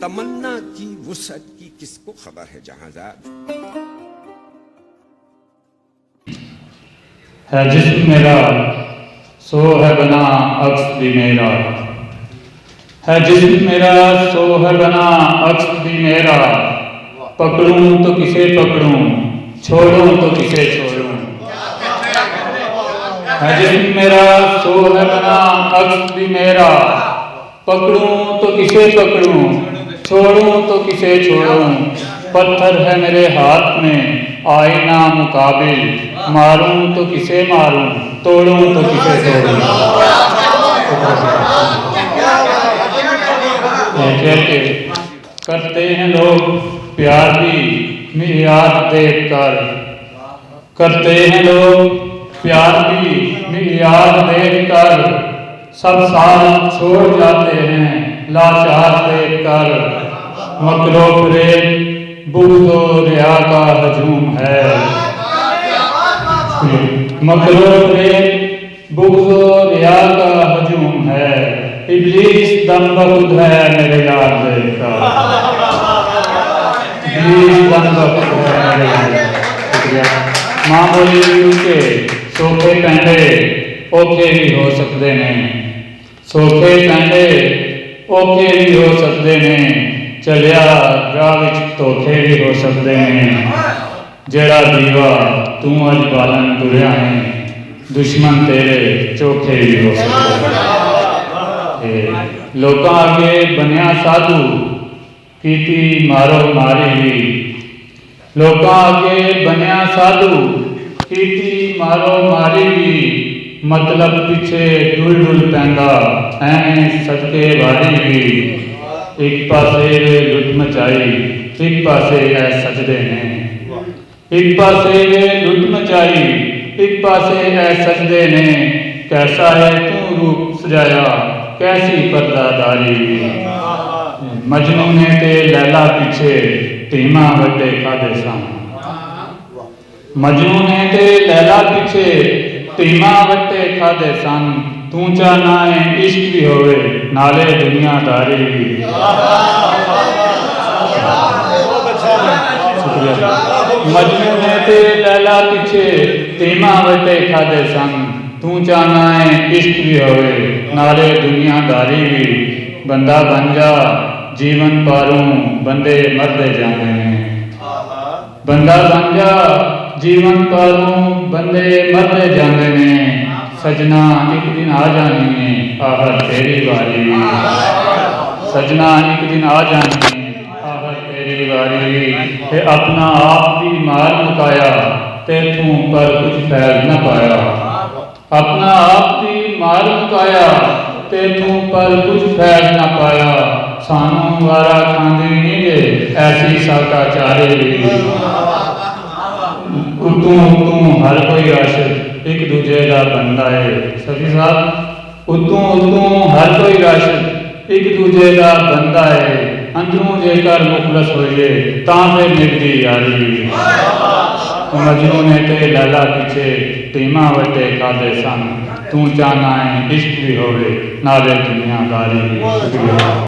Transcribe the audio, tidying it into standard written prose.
तमन्ना की वुसअत की किसको खबर है जहांज़ाद। है जिस्म मेरा सो है बना अक्स भी मेरा, है जिस्म मेरा सो है बना अक्स भी मेरा। पकड़ूं तो किसे पकड़ूं, छोड़ूं तो किसे छोड़ूं। है जिस्म मेरा सो है बना अक्स भी मेरा। पकड़ूं तो किसे पकड़ूं, छोड़ूं तो किसे छोड़ूं। पत्थर है मेरे हाथ में आईना मुकाबिल, मारूं तो किसे मारूं, तोड़ूं तो किसे तोड़ूं। कहते करते हैं लोग प्यार भी मियाद देख कर, करते हैं लोग प्यार भी मियाद देख कर। सब साथ छोड़ जाते हैं लाचार देख कर। मकरो फरेब बुग़्ज़ो रिया का हजूम है, मकरो फरेब बुग़्ज़ो रिया का हजूम है। इब्लीस दम बखुद है मेरे यार देखकर, इब्लीस दम बखुद है मेरे यार। मामूली के सोखे पैंडे औखे भी हो सकते ने, सोखे पैंडे औखे भी हो सकते ने। चलिया राह विच धोखे भी हो सकते हैं। जेड़ा दीवा तू अज बालन तुरिया है, दुश्मन तेरे चोखे भी हो सकते हैं। लोकां अगे बनिया साधु कीती मारो मारी भी, लोकां अगे बनिया साधु कीती मारो मारी भी। मतलब पिछे डुल डुल पैंदा ऐवें सदके वारी भी। एक पासे वे लुट मचाई एक पासे है सजदे ने, एक पासे वे लुट मचाई एक पासे है सजदे ने। कैसा है तू रूप सजाया कैसी पर्दादारी। मजनू ने ते लैला पीछे धीमा वड्डे खादे सन, मजनू ने ते लैला पीछे धीमा वड्डे खादे सन। तू चाहना है इश्क भी होवे नाले दुनियादारी भी। मजनू ने ते लैला पीछे धीमा वड्डे खादे सन। तू चाहना है इश्क भी होवे नाले दुनियादारी भी। बंदा बन जा जीवन पारूं बंदे मरदे जाने हैं, बंदा बन जा जीवन पारूं बंदे मरदे जाने हैं। सजना एक दिन आ जानी है आहर तेरी बारी, सजना एक दिन आ जानी है आहर तेरी बारी। ते अपना आप भी मार मुकाया ते तू पर कुछ फैल न पाया, अपना आप भी मार मुकाया ते तू पर कुछ फैल न पाया। सानू वारा खांदी नहीं दे ऐसी साका चारे भी। तू हर कोई आशिक एक दूजे का बनता है। सभी साहब उतू हर कोई आशिक एक दूजे का बनता है। अंदरों जेकर मुखलस होइए तां फिर निभदी यारी। मजनू ने ते लैला पीछे धीमा वड्डे खादे सन। तू चाहना है इश्क भी होवे नाले दुनियादारी।